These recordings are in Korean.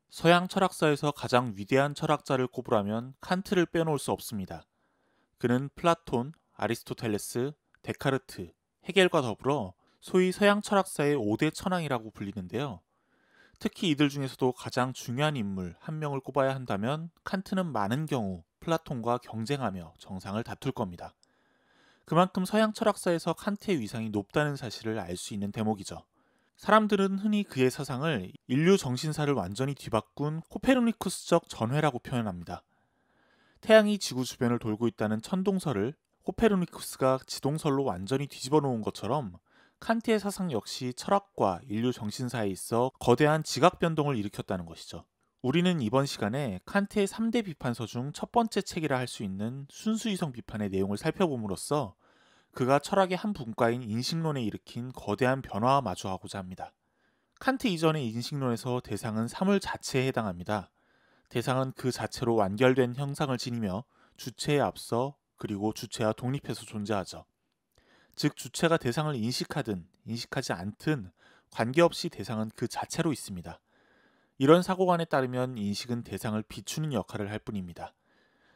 서양 철학사에서 가장 위대한 철학자를 꼽으라면 칸트를 빼놓을 수 없습니다. 그는 플라톤, 아리스토텔레스, 데카르트, 헤겔과 더불어 소위 서양 철학사의 5대 천왕이라고 불리는데요. 특히 이들 중에서도 가장 중요한 인물 한 명을 꼽아야 한다면 칸트는 많은 경우 플라톤과 경쟁하며 정상을 다툴 겁니다. 그만큼 서양 철학사에서 칸트의 위상이 높다는 사실을 알 수 있는 대목이죠. 사람들은 흔히 그의 사상을 인류 정신사를 완전히 뒤바꾼 코페르니쿠스적 전회라고 표현합니다. 태양이 지구 주변을 돌고 있다는 천동설을 코페르니쿠스가 지동설로 완전히 뒤집어 놓은 것처럼 칸트의 사상 역시 철학과 인류 정신사에 있어 거대한 지각 변동을 일으켰다는 것이죠. 우리는 이번 시간에 칸트의 3대 비판서 중 첫 번째 책이라 할 수 있는 순수이성 비판의 내용을 살펴봄으로써 그가 철학의 한 분과인 인식론에 일으킨 거대한 변화와 마주하고자 합니다. 칸트 이전의 인식론에서 대상은 사물 자체에 해당합니다. 대상은 그 자체로 완결된 형상을 지니며 주체에 앞서 그리고 주체와 독립해서 존재하죠. 즉 주체가 대상을 인식하든 인식하지 않든 관계없이 대상은 그 자체로 있습니다. 이런 사고관에 따르면 인식은 대상을 비추는 역할을 할 뿐입니다.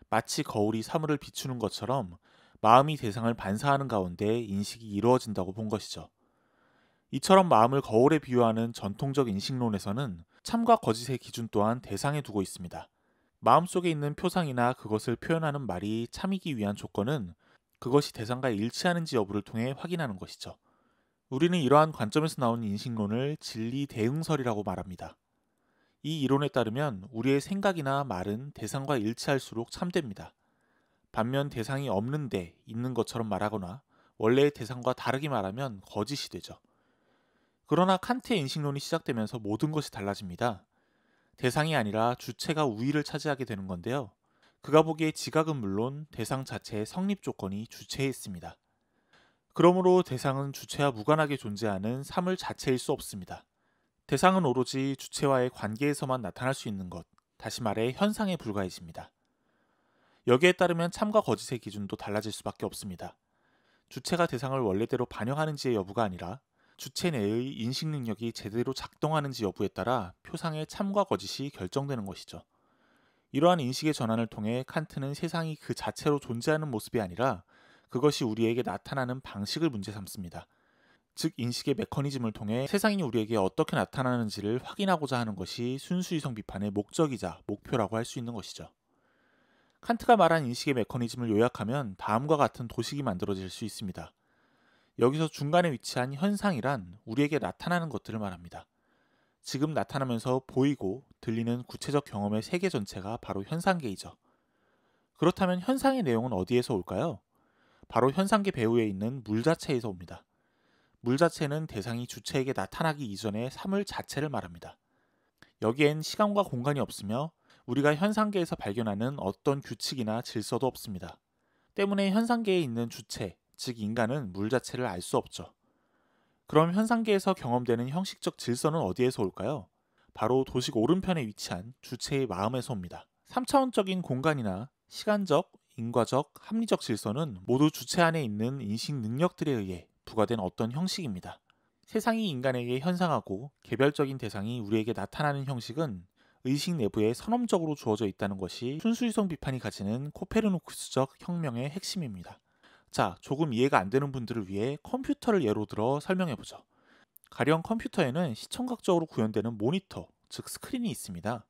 마치 거울이 사물을 비추는 것처럼 마음이 대상을 반사하는 가운데 인식이 이루어진다고 본 것이죠. 이처럼 마음을 거울에 비유하는 전통적 인식론에서는 참과 거짓의 기준 또한 대상에 두고 있습니다. 마음속에 있는 표상이나 그것을 표현하는 말이 참이기 위한 조건은 그것이 대상과 일치하는지 여부를 통해 확인하는 것이죠. 우리는 이러한 관점에서 나온 인식론을 진리 대응설이라고 말합니다. 이 이론에 따르면 우리의 생각이나 말은 대상과 일치할수록 참됩니다. 반면 대상이 없는데 있는 것처럼 말하거나 원래의 대상과 다르게 말하면 거짓이 되죠. 그러나 칸트의 인식론이 시작되면서 모든 것이 달라집니다. 대상이 아니라 주체가 우위를 차지하게 되는 건데요. 그가 보기에 지각은 물론 대상 자체의 성립 조건이 주체에 있습니다. 그러므로 대상은 주체와 무관하게 존재하는 사물 자체일 수 없습니다. 대상은 오로지 주체와의 관계에서만 나타날 수 있는 것, 다시 말해 현상에 불과해집니다. 여기에 따르면 참과 거짓의 기준도 달라질 수밖에 없습니다. 주체가 대상을 원래대로 반영하는지의 여부가 아니라 주체 내의 인식 능력이 제대로 작동하는지 여부에 따라 표상의 참과 거짓이 결정되는 것이죠. 이러한 인식의 전환을 통해 칸트는 세상이 그 자체로 존재하는 모습이 아니라 그것이 우리에게 나타나는 방식을 문제 삼습니다. 즉 인식의 메커니즘을 통해 세상이 우리에게 어떻게 나타나는지를 확인하고자 하는 것이 순수이성 비판의 목적이자 목표라고 할 수 있는 것이죠. 칸트가 말한 인식의 메커니즘을 요약하면 다음과 같은 도식이 만들어질 수 있습니다. 여기서 중간에 위치한 현상이란 우리에게 나타나는 것들을 말합니다. 지금 나타나면서 보이고 들리는 구체적 경험의 세계 전체가 바로 현상계이죠. 그렇다면 현상의 내용은 어디에서 올까요? 바로 현상계 배후에 있는 물 자체에서 옵니다. 물 자체는 대상이 주체에게 나타나기 이전의 사물 자체를 말합니다. 여기엔 시간과 공간이 없으며 우리가 현상계에서 발견하는 어떤 규칙이나 질서도 없습니다. 때문에 현상계에 있는 주체, 즉 인간은 물 자체를 알 수 없죠. 그럼 현상계에서 경험되는 형식적 질서는 어디에서 올까요? 바로 도식 오른편에 위치한 주체의 마음에서 옵니다. 3차원적인 공간이나 시간적, 인과적, 합리적 질서는 모두 주체 안에 있는 인식 능력들에 의해 부과된 어떤 형식입니다. 세상이 인간에게 현상하고 개별적인 대상이 우리에게 나타나는 형식은 의식 내부에 선언적으로 주어져 있다는 것이 순수이성 비판이 가지는 코페르니쿠스적 혁명의 핵심입니다. 자, 조금 이해가 안 되는 분들을 위해 컴퓨터를 예로 들어 설명해 보죠. 가령 컴퓨터에는 시청각적으로 구현되는 모니터, 즉 스크린이 있습니다.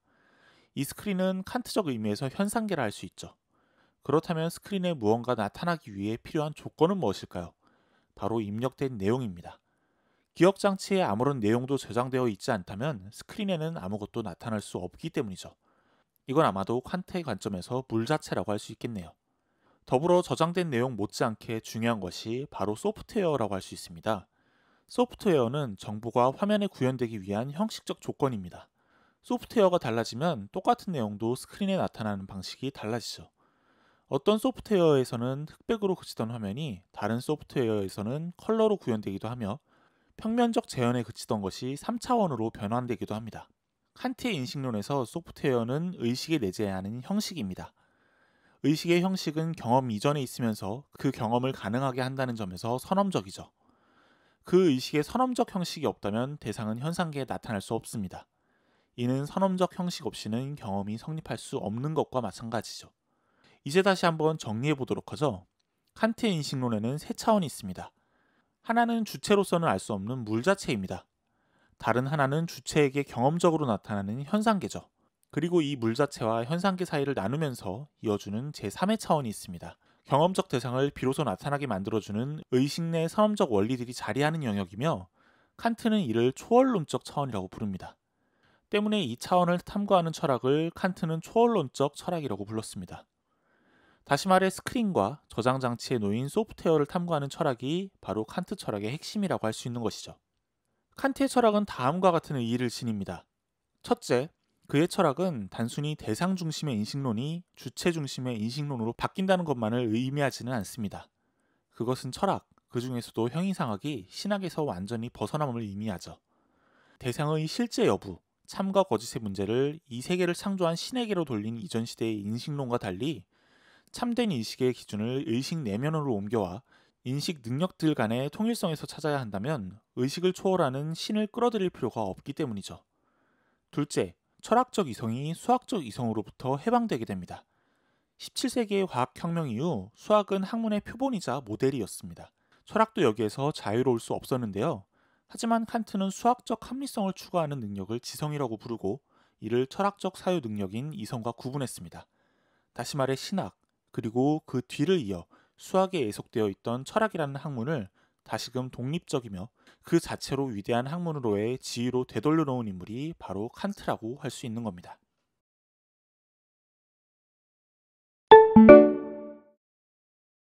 이 스크린은 칸트적 의미에서 현상계라 할 수 있죠. 그렇다면 스크린에 무언가 나타나기 위해 필요한 조건은 무엇일까요? 바로 입력된 내용입니다. 기억 장치에 아무런 내용도 저장되어 있지 않다면 스크린에는 아무것도 나타날 수 없기 때문이죠. 이건 아마도 칸트의 관점에서 물 자체라고 할 수 있겠네요. 더불어 저장된 내용 못지않게 중요한 것이 바로 소프트웨어라고 할 수 있습니다. 소프트웨어는 정보가 화면에 구현되기 위한 형식적 조건입니다. 소프트웨어가 달라지면 똑같은 내용도 스크린에 나타나는 방식이 달라지죠. 어떤 소프트웨어에서는 흑백으로 그치던 화면이 다른 소프트웨어에서는 컬러로 구현되기도 하며 평면적 재현에 그치던 것이 3차원으로 변환되기도 합니다. 칸트의 인식론에서 소프트웨어는 의식에 내재해야 하는 형식입니다. 의식의 형식은 경험 이전에 있으면서 그 경험을 가능하게 한다는 점에서 선험적이죠. 그 의식의 선험적 형식이 없다면 대상은 현상계에 나타날 수 없습니다. 이는 선험적 형식 없이는 경험이 성립할 수 없는 것과 마찬가지죠. 이제 다시 한번 정리해 보도록 하죠. 칸트의 인식론에는 세 차원이 있습니다. 하나는 주체로서는 알 수 없는 물 자체입니다. 다른 하나는 주체에게 경험적으로 나타나는 현상계죠. 그리고 이 물 자체와 현상계 사이를 나누면서 이어주는 제3의 차원이 있습니다. 경험적 대상을 비로소 나타나게 만들어주는 의식 내 선험적 원리들이 자리하는 영역이며 칸트는 이를 초월론적 차원이라고 부릅니다. 때문에 이 차원을 탐구하는 철학을 칸트는 초월론적 철학이라고 불렀습니다. 다시 말해 스크린과 저장 장치에 놓인 소프트웨어를 탐구하는 철학이 바로 칸트 철학의 핵심이라고 할 수 있는 것이죠. 칸트의 철학은 다음과 같은 의의를 지닙니다. 첫째, 그의 철학은 단순히 대상 중심의 인식론이 주체 중심의 인식론으로 바뀐다는 것만을 의미하지는 않습니다. 그것은 철학, 그 중에서도 형이상학이 신학에서 완전히 벗어남을 의미하죠. 대상의 실제 여부, 참과 거짓의 문제를 이 세계를 창조한 신에게로 돌린 이전 시대의 인식론과 달리 참된 인식의 기준을 의식 내면으로 옮겨와 인식 능력들 간의 통일성에서 찾아야 한다면 의식을 초월하는 신을 끌어들일 필요가 없기 때문이죠. 둘째, 철학적 이성이 수학적 이성으로부터 해방되게 됩니다. 17세기의 과학혁명 이후 수학은 학문의 표본이자 모델이었습니다. 철학도 여기에서 자유로울 수 없었는데요. 하지만 칸트는 수학적 합리성을 추구하는 능력을 지성이라고 부르고 이를 철학적 사유 능력인 이성과 구분했습니다. 다시 말해 신학, 그리고 그 뒤를 이어 수학에 예속되어 있던 철학이라는 학문을 다시금 독립적이며 그 자체로 위대한 학문으로의 지위로 되돌려 놓은 인물이 바로 칸트라고 할 수 있는 겁니다.